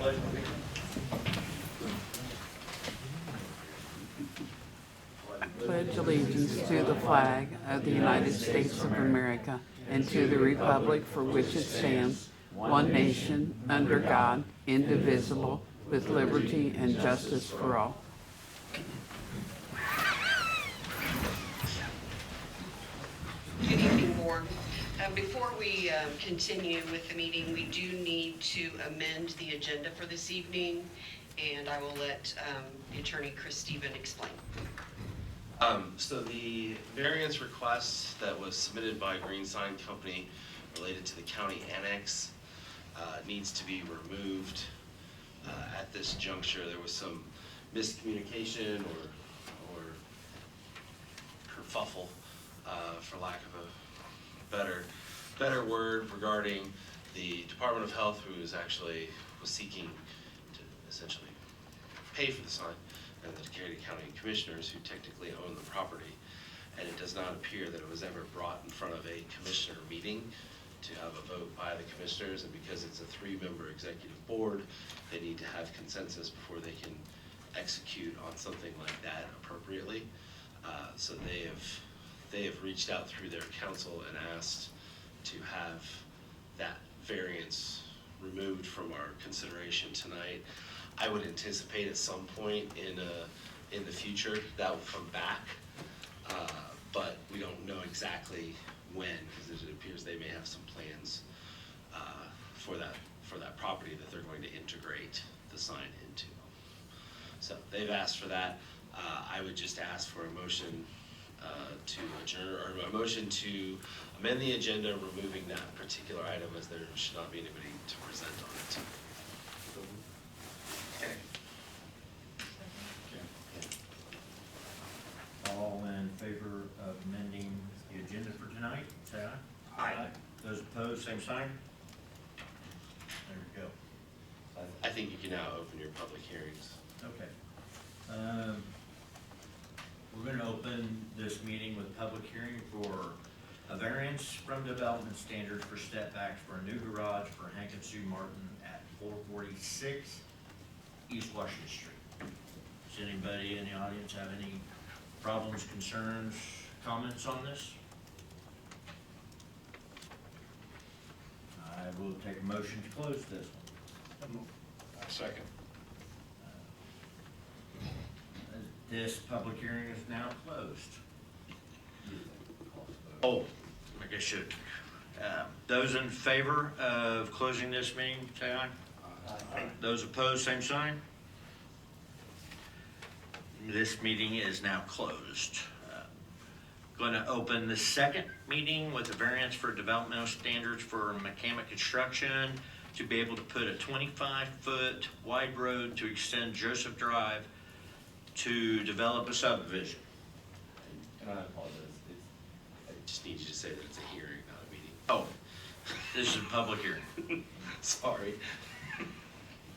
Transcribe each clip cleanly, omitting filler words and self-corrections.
pledge of allegiance. Pledge allegiance to the flag of the United States of America and to the republic for which it stands, one nation, under God, indivisible, with liberty and justice for all. Good evening, Board. Before we continue with the meeting, we do need to amend the agenda for this evening, and I will let the attorney, Chris Stephen, explain. So the variance request that was submitted by Green Sign Company related to the county annex needs to be removed. At this juncture, there was some miscommunication or kerfuffle, for lack of a better word, regarding the Department of Health, who was seeking to essentially pay for the sign, and the Decatur County Commissioners, who technically own the property. And it does not appear that it was ever brought in front of a commissioner meeting to have a vote by the commissioners, and because it's a 3-member executive board, they need to have consensus before they can execute on something like that appropriately. So they have reached out through their counsel and asked to have that variance removed from our consideration tonight. I would anticipate at some point in the future that will come back, but we don't know exactly when, because it appears they may have some plans for that property that they're going to integrate the sign into. So they've asked for that. I would just ask for a motion to adjourn, or a motion to amend the agenda, removing that particular item, as there should not be anybody to present on it. Okay. All in favor of amending the agenda for tonight, say aye. Aye. Those opposed, same sign. There we go. I think you can now open your public hearings. Okay. We're going to open this meeting with public hearing for a variance from development standards for step backs for a new garage for Hank and Sue Martin at 446 East Washington Street. Does anybody in the audience have any problems, concerns, comments on this? I will take a motion to close this one. Second. This public hearing is now closed. Oh, I guess should. Those in favor of closing this meeting, say aye. Aye. Those opposed, same sign. This meeting is now closed. Going to open the second meeting with a variance for developmental standards for McCamment Construction to be able to put a 25-foot wide road to extend Joseph Drive to develop a subdivision. And I apologize. I just need you to say that it's a hearing, not a meeting. Oh, this is a public hearing. Sorry.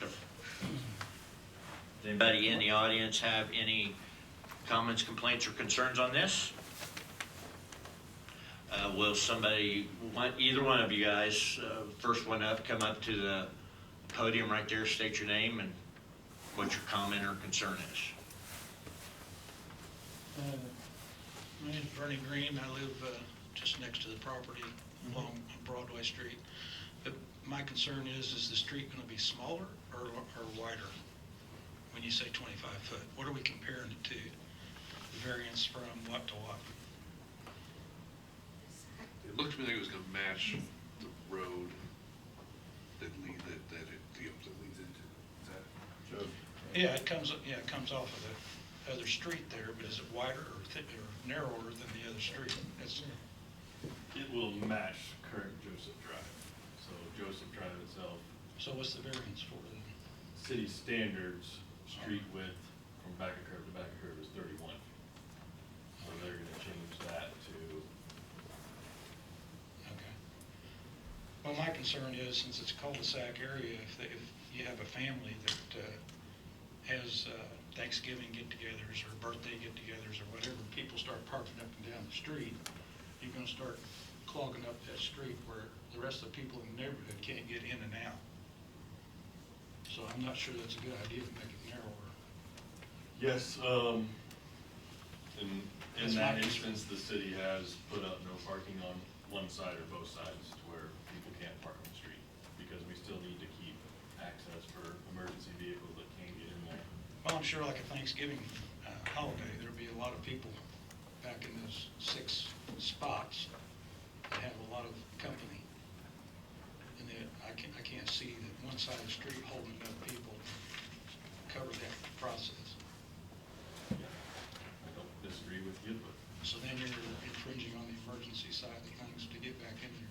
Does anybody in the audience have any comments, complaints, or concerns on this? Will somebody, either one of you guys, first one up, come up to the podium right there, state your name and what your comment or concern is. My name is Bernie Green. I live just next to the property along Broadway Street. But my concern is the street going to be smaller or wider? When you say 25 foot, what are we comparing it to? The variance from what to what? it looked to me like it was gonna match the road that leads into. Is that? Yeah, it comes off of the other street there, but is it wider or thicker or narrower than the other street? It will match current Joseph Drive. So Joseph Drive itself, So what's the variance for then? city standards, street width from back of curb to back of curb is 31. So they're gonna change that to, Okay. Well, my concern is, since it's a cul-de-sac area, if you have a family that has Thanksgiving get-togethers or birthday get-togethers or whatever, people start parking up and down the street, you're gonna start clogging up that street where the rest of the people in the neighborhood can't get in and out. So I'm not sure that's a good idea to make it narrower. Yes, in That's that my instance, the city has put up no parking on one side or both sides to where people can't park on the street, because we still need to keep access for emergency vehicles that can't get in there. Well, I'm sure like a Thanksgiving holiday, there'll be a lot of people back in those 6 spots that have a lot of company. And I can't see that one side of the street holding enough people to cover that process. Yeah, I don't disagree with you, but So then you're infringing on the emergency side of things to get back in there.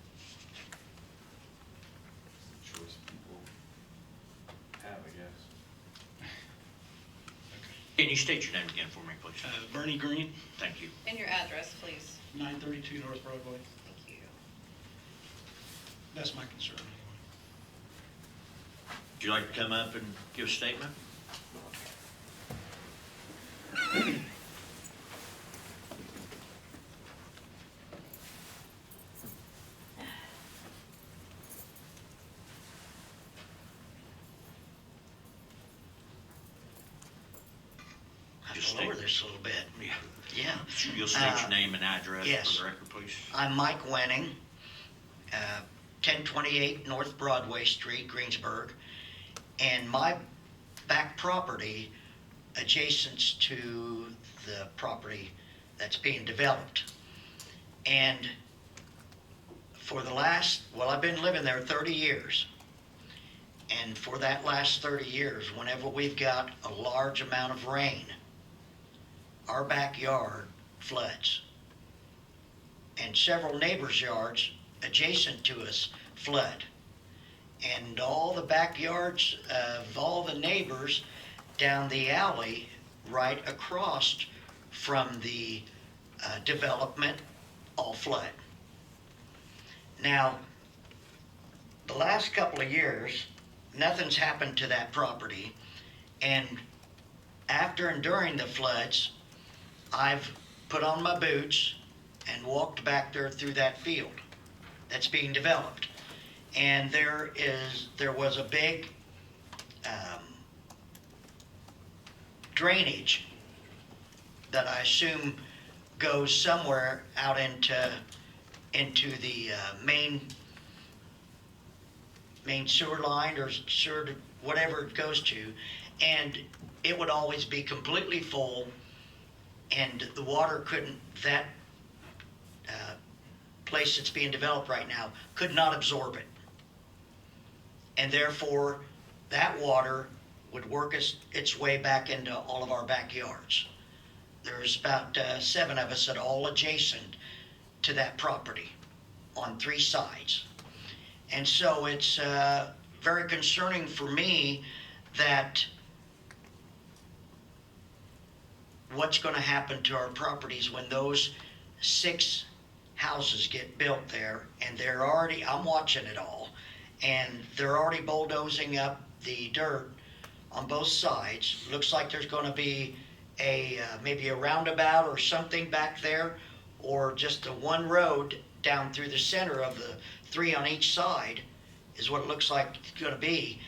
choice people have, I guess. Can you state your name again for me, please? Bernie Green, Thank you. And your address, please. 932 North Broadway. Thank you. That's my concern anyway. Would you like to come up and give a statement? Just Lower state- this a little bit. Yeah. Yeah. You'll state your name and address yes. for the record, please. I'm Mike Wenning, 1028 North Broadway Street, Greensburg. And my back property adjacent to the property that's being developed. And for the last, well, I've been living there 30 years. And for that last 30 years, whenever we've got a large amount of rain, our backyard floods. And several neighbors' yards adjacent to us flood. And all the backyards of all the neighbors down the alley right across from the development all flood. Now, the last couple of years, nothing's happened to that property. And after and during the floods, I've put on my boots and walked back there through that field that's being developed. And there was a big drainage that I assume goes somewhere out into the main sewer line or sewer, whatever it goes to, and it would always be completely full, and the water couldn't, that place that's being developed right now could not absorb it. And therefore, that water would work its way back into all of our backyards. There's about 7 of us that are all adjacent to that property on 3 sides. And so it's very concerning for me that what's going to happen to our properties when those 6 houses get built there, and they're already, I'm watching it all, and they're already bulldozing up the dirt on both sides. Looks like there's going to be a maybe a roundabout or something back there, or just a one road down through the center of the 3 on each side is what it looks like it's going to be.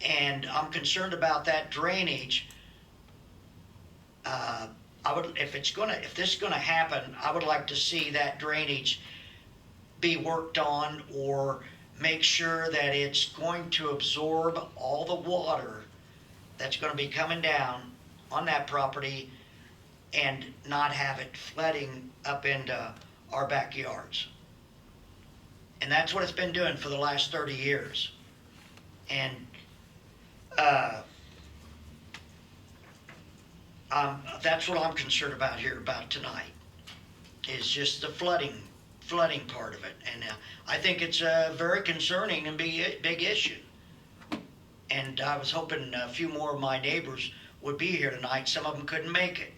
And I'm concerned about that drainage. If this is going to happen, I would like to see that drainage be worked on, or make sure that it's going to absorb all the water that's going to be coming down on that property and not have it flooding up into our backyards. And that's what it's been doing for the last 30 years. And that's what I'm concerned about here about tonight, is just the flooding part of it. And I think it's very concerning and big issue. And I was hoping a few more of my neighbors would be here tonight. Some of them couldn't make it,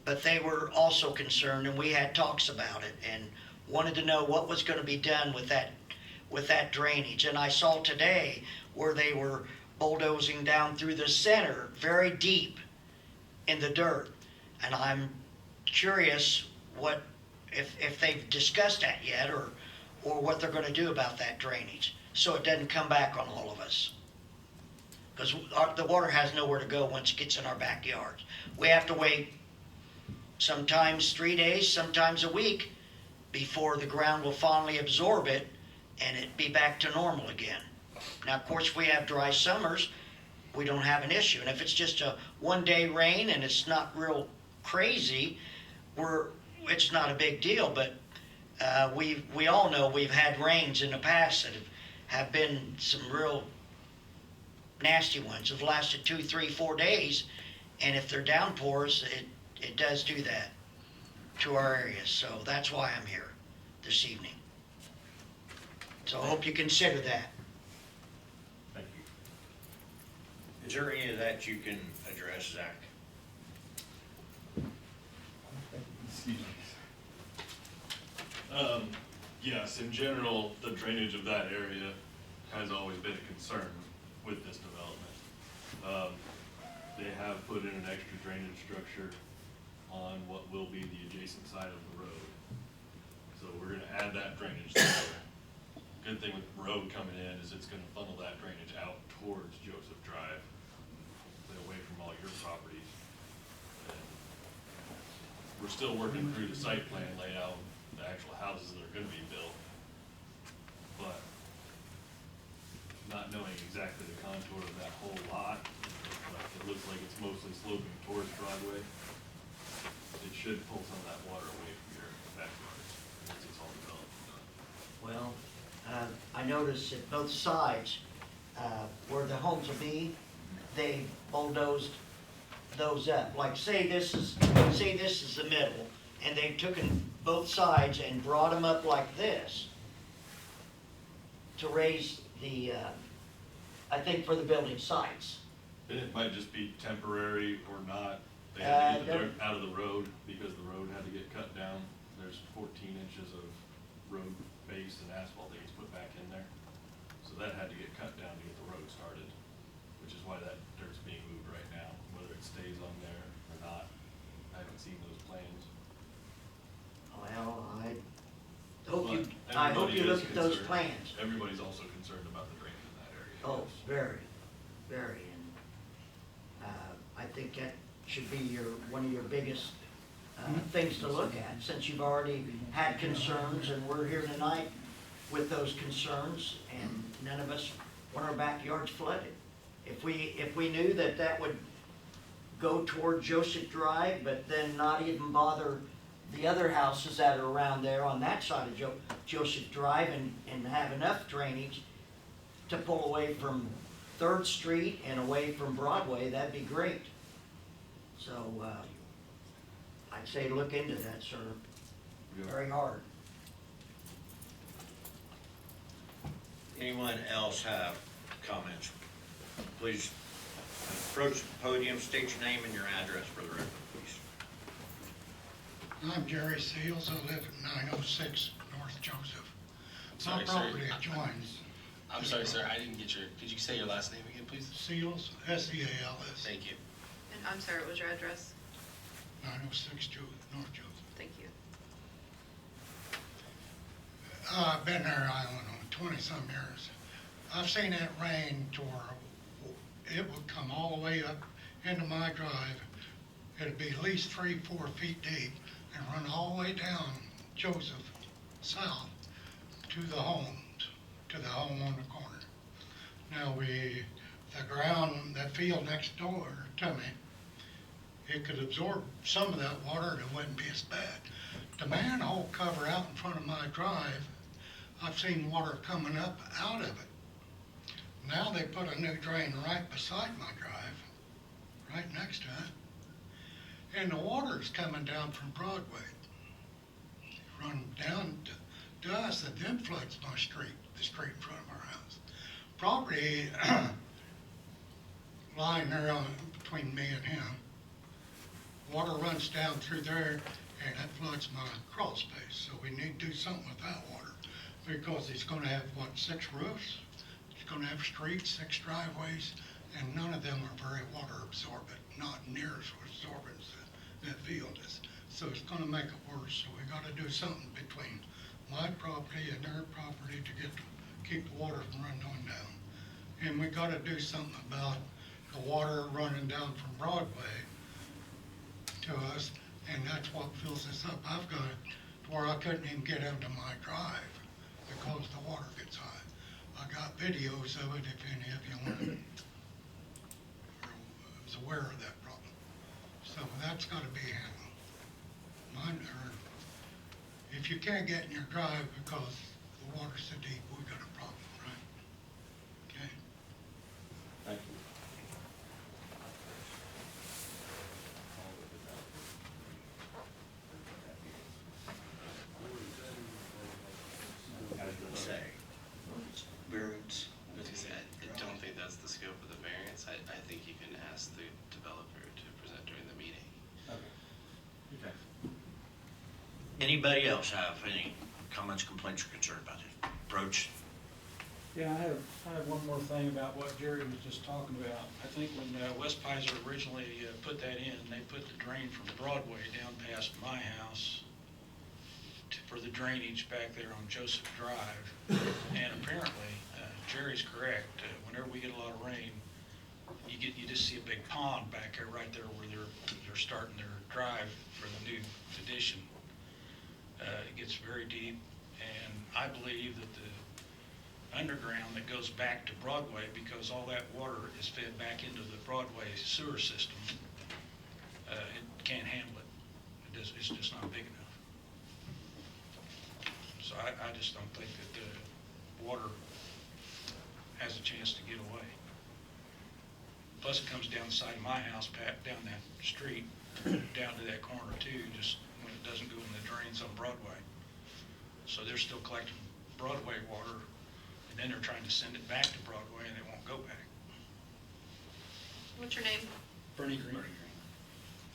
but they were also concerned, and we had talks about it and wanted to know what was going to be done with that drainage. And I saw today where they were bulldozing down through the center, very deep in the dirt. And I'm curious if they've discussed that yet, or what they're going to do about that drainage so it doesn't come back on all of us. because the water has nowhere to go once it gets in our backyards. We have to wait sometimes 3 days, sometimes a week, before the ground will finally absorb it and it be back to normal again. Now, of course, if we have dry summers, we don't have an issue. And if it's just a one-day rain and it's not real crazy, it's not a big deal. But we all know we've had rains in the past that have been some real nasty ones. Have lasted 2, 3, 4 days, and if they're downpours, it does do that to our area. So that's why I'm here this evening. So I hope you consider that. Thank you. Is there any of that you can address, Zach? Excuse me. Yes, in general, the drainage of that area has always been a concern with this development. They have put in an extra drainage structure on what will be the adjacent side of the road. So we're gonna add that drainage there. Good thing with the road coming in is it's gonna funnel that drainage out towards Joseph Drive, away from all your properties. And we're still working through the site plan layout, the actual houses that are gonna be built. But not knowing exactly the contour of that whole lot, it looks like it's mostly sloping towards Broadway. It should pull some of that water away from your backyard once it's all developed and done. Well, I noticed at both sides, where the homes will be, they bulldozed those up. Like say this is the middle, and they've taken both sides and brought them up like this to raise the, I think for the building sites. And it might just be temporary or not. They had to get the dirt out of the road because the road had to get cut down. There's 14 inches of road base and asphalt that gets put back in there. So that had to get cut down to get the road started, which is why that dirt's being moved right now. Whether it stays on there or not, I haven't seen those plans. Well, I But hope everybody you look is at those concerned. plans. Everybody's also concerned about the drainage in that area. Oh, yes. very, very, and, I think that should be one of your biggest, things to look at, since you've already had concerns, and we're here tonight with those concerns, and none of us want our backyards flooded. If we knew that would go toward Joseph Drive, but then not even bother the other houses that are around there on that side of Joseph Drive, and have enough drainage to pull away from 3rd Street and away from Broadway, that'd be great. So, I'd say look into that, sir, Yeah. very hard. Anyone else have comments? Please approach the podium, state your name and your address for the record, please. I'm Jerry Seals. I live at 906 North Joseph. My Sorry, sir. property adjoins I'm sorry, sir, I didn't get could you say your last name again, please? Seals, S-E-A-L-S, Thank you. And I'm sorry, what was your address? 906 North Joseph. Thank you. I've been there, I don't know, 20-some years. I've seen that rain to where it would come all the way up into my drive. It'd be at least 3-4 feet deep and run all the way down Joseph south to the home on the corner. Now the ground, that field next door to me, it could absorb some of that water and it wouldn't be as bad. The manhole cover out in front of my drive, I've seen water coming up out of it. Now they put a new drain right beside my drive, right next to it. And the water's coming down from Broadway. Run down to us, that then floods my street, the street in front of our house. Property lying there between me and him. Water runs down through there and that floods my crawl space. So we need to do something with that water, because he's gonna have, 6 roofs? He's gonna have streets, 6 driveways, and none of them are very water absorbent, not near as absorbent as that field is. So it's gonna make it worse. So we gotta do something between my property and their property to keep the water from running on down and we gotta do something about the water running down from Broadway to us, and that's what fills us up. I've got it to where I couldn't even get into my drive because the water gets high. I got videos of it if any of you want, or was aware of that problem. So that's gotta be handled. Mine, or if you can't get in your drive because the water's so deep, we got a problem, right? Okay? Thank you. I was gonna say, variance. I was gonna say, I don't think that's the scope of the variance. I think you can ask the developer to present during the meeting. Okay. Anybody else have any comments, complaints, or concern about it? Approach. Yeah, I have one more thing about what Jerry was just talking about. I think when West Pizer originally put that in, they put the drain from Broadway down past my house for the drainage back there on Joseph Drive. And apparently, Jerry's correct, whenever we get a lot of rain, you just see a big pond back there, right there where they're starting their drive for the new addition. It gets very deep, and I believe that the underground that goes back to Broadway, because all that water is fed back into the Broadway sewer system, it can't handle it. It's just not big enough. So I just don't think that the water has a chance to get away. Plus it comes down the side of my house, down that street, down to that corner too, just when it doesn't go in the drains on Broadway. So they're still collecting Broadway water, and then they're trying to send it back to Broadway, and it won't go back. What's your name Bernie Green.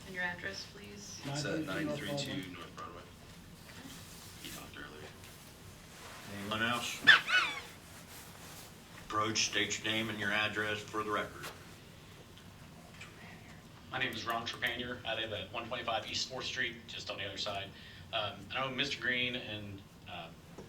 and your address, please? It's at 932 North Broadway. You talked earlier. Anyone else? Approach, state your name and your address for the record. My name is Ron Trepanier. I live at 125 East 4th Street, just on the other side. I know Mr. Green and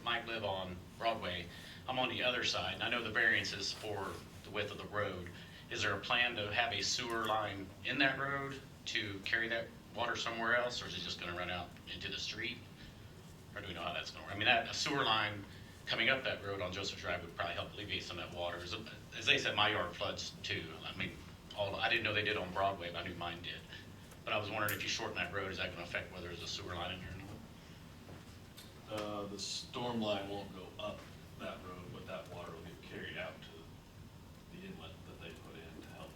Mike live on Broadway. I'm on the other side, and I know the variance is for the width of the road. Is there a plan to have a sewer line in that road to carry that water somewhere else, or is it just gonna run out into the street? Or do we know how that's gonna work? I mean, a sewer line coming up that road on Joseph Drive would probably help alleviate some of that water. As they said, my yard floods too. I mean, I didn't know they did on Broadway, but I knew mine did. But I was wondering if you shorten that road, is that gonna affect whether there's a sewer line in here or not? The storm line won't go up that road, but that water will get carried out to the inlet that they put in to help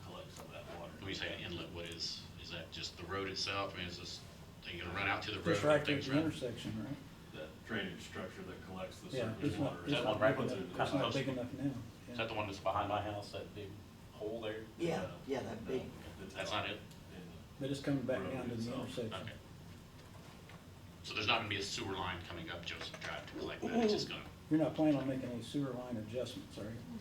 collect some of that water. When you say an inlet, what is that just the road itself? I mean, is this, are you gonna run out to the road? Just right and there at things the run? intersection, right? That drainage structure that collects the Yeah, surface it's not, water. it's that not one right big where enough, the- it's not big enough now. Is that the one that's behind my house, that big hole there? Yeah, that big. That's not it? In the But it's coming back road down to the itself. intersection. Okay. So there's not gonna be a sewer line coming up Joseph Drive to collect that, it's just gonna, You're not planning on making any sewer line adjustments, are you?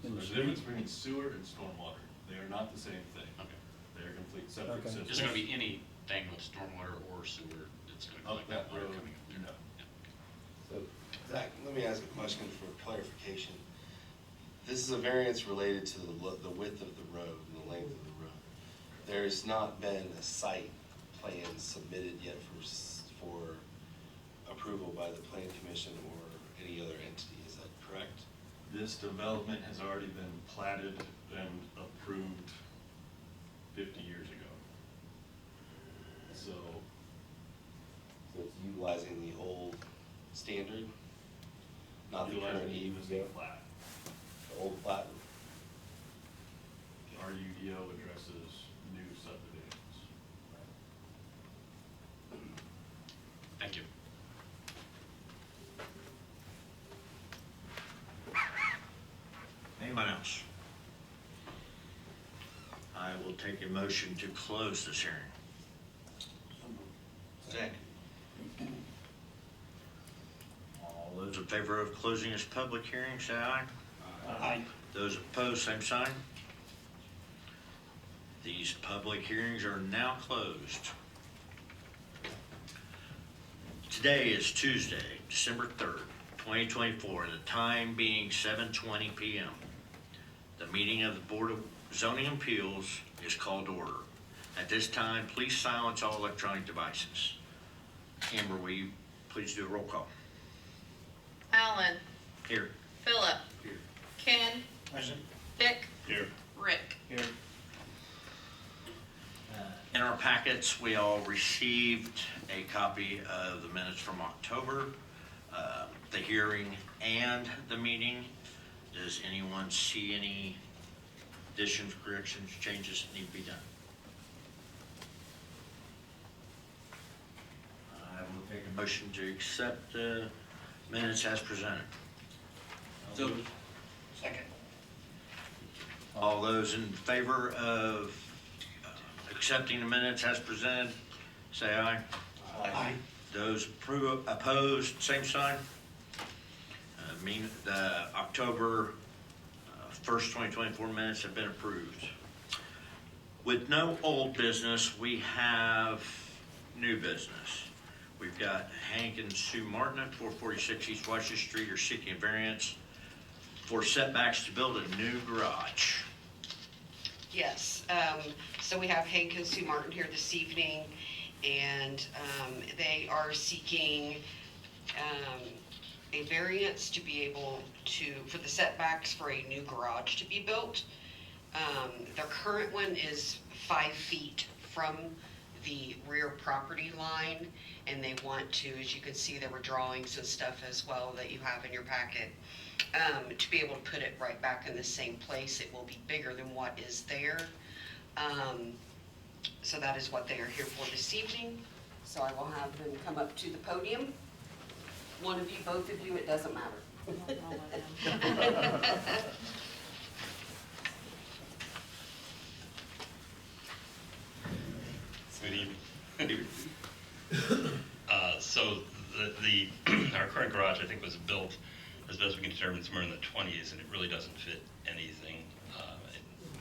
So In the there's a street? difference between sewer and stormwater. They are not the same thing. okay. They are complete separate Okay. systems. Is there gonna be anything with stormwater or sewer that's gonna Up collect that that water road, coming up there? no. So, Zach, let me ask a question for clarification. This is a variance related to the width of the road and the length of the road. There's not been a site plan submitted yet for approval by the plan commission or any other entity, is that correct? This development has already been platted and approved 50 years ago. So, So it's utilizing the old standard, not the current utilizing the EUDO, plat. the old plat? Our UDO addresses new subdivisions. Thank you. Anyone else? I will take a motion to close this hearing. Second. All those in favor of closing this public hearing, say aye. Aye. Those opposed, same sign. These public hearings are now closed. Today is Tuesday, December 3rd, 2024, the time being 7:20 PM. The meeting of the Board of Zoning Appeals is called to order. At this time, please silence all electronic devices. Amber, will you please do a roll call? Alan. Here. Philip. Here. Ken. Dick. Here. Rick. In our packets, we all received a copy of the minutes from October, the hearing and the meeting. Does anyone see any additions, corrections, changes that need to be done? I will take a motion to accept the minutes as presented. Second. All those in favor of accepting the minutes as presented, say aye. Aye. Those opposed, same sign. The October 1st, 2024 minutes have been approved. With no old business, we have new business. We've got Hank and Sue Martin at 446 East Washington Street are seeking a variance for setbacks to build a new garage. Yes, so we have Hank and Sue Martin here this evening, and they are seeking a variance to be able to, for the setbacks for a new garage to be built. Their current one is 5 feet from the rear property line, and they want to, as you can see, there were drawings and stuff as well that you have in your packet, to be able to put it right back in the same place. It will be bigger than what is there. So that is what they are here for this evening. So I will have them come up to the podium. One of you, both of you, it doesn't matter. Good evening. So our current garage, I think, was built, as best we can determine, somewhere in the 20s, and it really doesn't fit anything,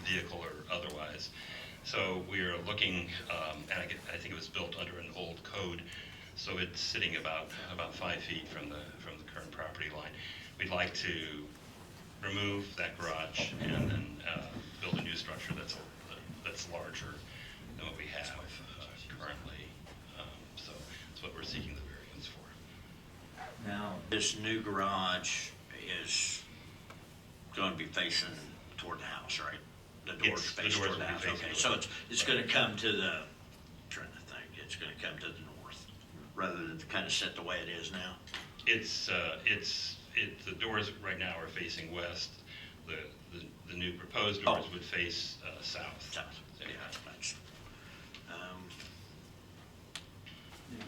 vehicle or otherwise. So we are looking, and I think it was built under an old code, so it's sitting about 5 feet from the current property line. We'd like to remove that garage and then build a new structure that's larger than what we have currently. So that's what we're seeking the variance for. Now, this new garage is going to be facing toward the house, right? The doors Yes, the face doors toward the will be house. facing Okay, toward so the it's going to come to the, I'm trying to think, it's going to come to the north, rather than kind of set the way it is now. The doors right now are facing west. The new proposed doors would face south. South, yeah, that's,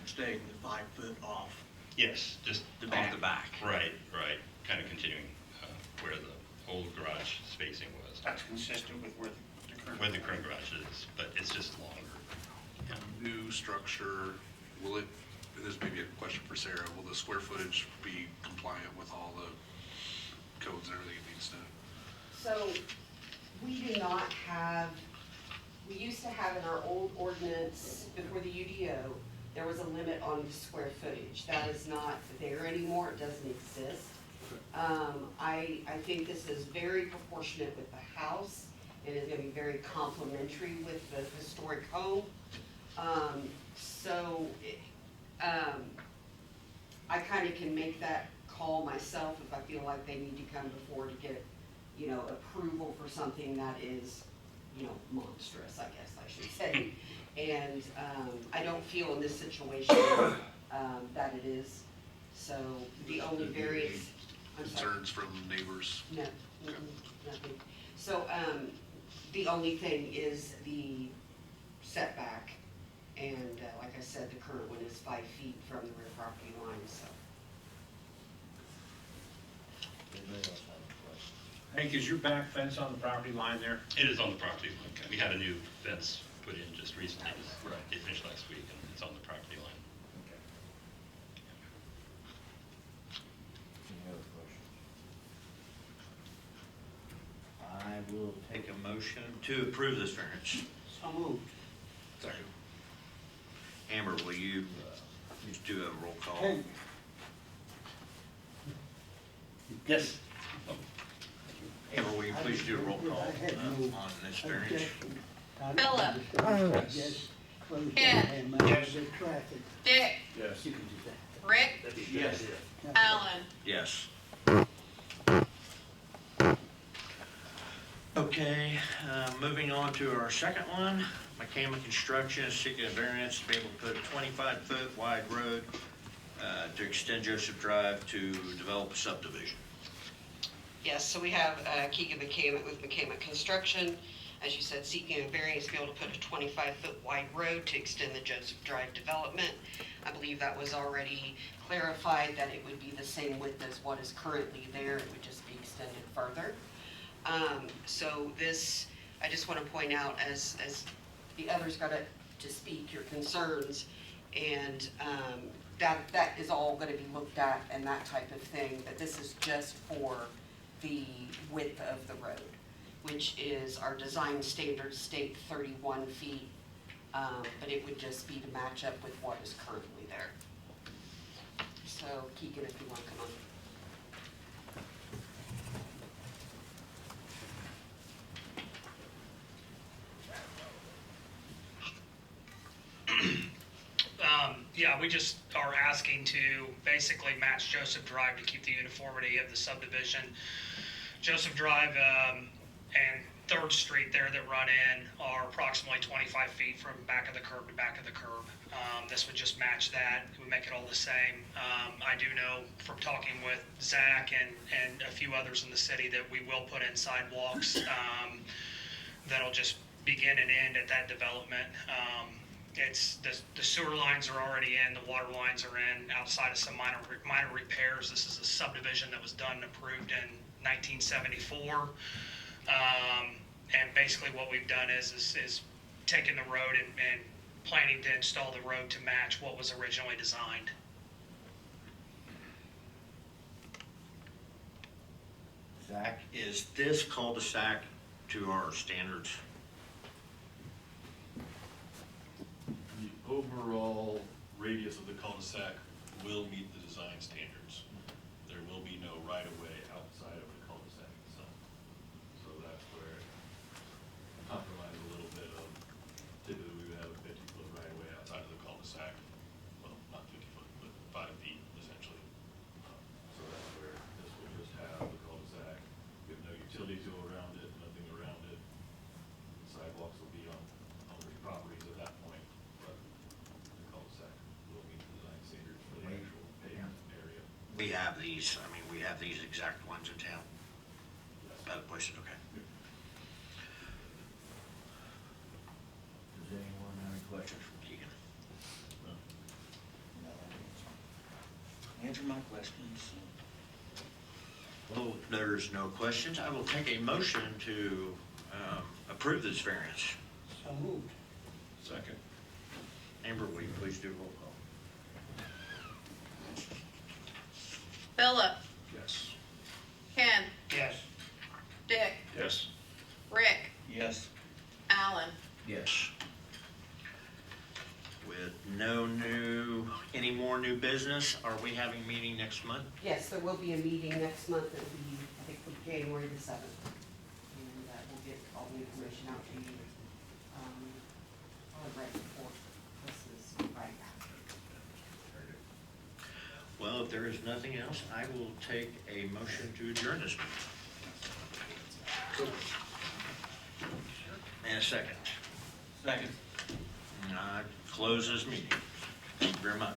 Staying the 5 foot off. Yes, just off the back. Right, kind of continuing where the old garage spacing was. That's consistent with where Where the current garage is, but it's just longer. New structure, will it, and this may be a question for Sarah, will the square footage be compliant with all the codes and everything it needs to? So we do not have, we used to have in our old ordinance before the UDO, there was a limit on the square footage. That is not there anymore, it doesn't exist. I think this is very proportionate with the house. It is gonna be very complementary with the historic home. I kind of can make that call myself if I feel like they need to come before to get, approval for something that is, monstrous, I guess I should say. And I don't feel in this situation that it is. So the only variance, I'm sorry. Concerns from neighbors? No, nothing. So, the only thing is the setback, and like I said, the current one is 5 feet from the rear property line, so. Anybody else have a question? Hank, is your back fence on the property line there? It is on the property line. We had a new fence put in just recently. It finished last week, and it's on the property line. Any other questions? I will take a motion to approve this variance. So moved. Second. Amber, will you please do a roll call? Hank. Yes. Amber, will you please do a roll call on this variance? Philip. Ken. Dick. Yes. Rick. Yes. Alan. Yes. Okay, moving on to our second one. McCamment Construction is seeking a variance to be able to put a 25-foot wide road to extend Joseph Drive to develop a subdivision. Yes, so we have Keegan McCamment with McCamment Construction, as you said, seeking a variance to be able to put a 25-foot wide road to extend the Joseph Drive development. I believe that was already clarified, that it would be the same width as what is currently there, it would just be extended further. So this, I just want to point out, as the others got to speak, your concerns, and that is all going to be looked at and that type of thing, but this is just for the width of the road, which is our design standards state 31 feet, but it would just be to match up with what is currently there. So Keegan, if you want to come on. Yeah, we just are asking to basically match Joseph Drive to keep the uniformity of the subdivision. Joseph Drive and 3rd Street there that run in are approximately 25 feet from back of the curb to back of the curb. This would just match that. It would make it all the same. I do know from talking with Zach and a few others in the city that we will put in sidewalks that'll just begin and end at that development. It's the sewer lines are already in, the water lines are in, outside of some minor repairs. This is a subdivision that was done and approved in 1974. And basically what we've done is taken the road and planning to install the road to match what was originally designed. Zach, is this cul-de-sac to our standards? The overall radius of the cul-de-sac will meet the design standards. There will be no right-of-way outside of the cul-de-sac itself. So that's where compromise a little bit of, typically we would have a 50-foot right-of-way outside of the cul-de-sac. Well, not 50 foot, but 5 feet essentially. So that's where this will just have the cul-de-sac with no utilities go around it, nothing around it. Sidewalks will be on the properties at that point, but the cul-de-sac will meet the design standards for the actual paved area. We have these, I mean, we have these exact ones in town. Other places, okay. Does anyone have any questions for Keegan? Answer my questions. Well, there's no questions. I will take a motion to approve this variance. So moved. Second. Amber, will you please do a roll call? Philip. Yes. Ken. Yes. Dick. Yes. Rick. Yes. Alan. Yes. With any more new business, are we having a meeting next month? Yes, there will be a meeting next month. It'll be, I think, for January the 7th. And we'll get all the information out to you. Probably right before this is right after. Well, if there is nothing else, I will take a motion to adjourn this meeting. And a second. Second. Close this meeting. Thank you very much.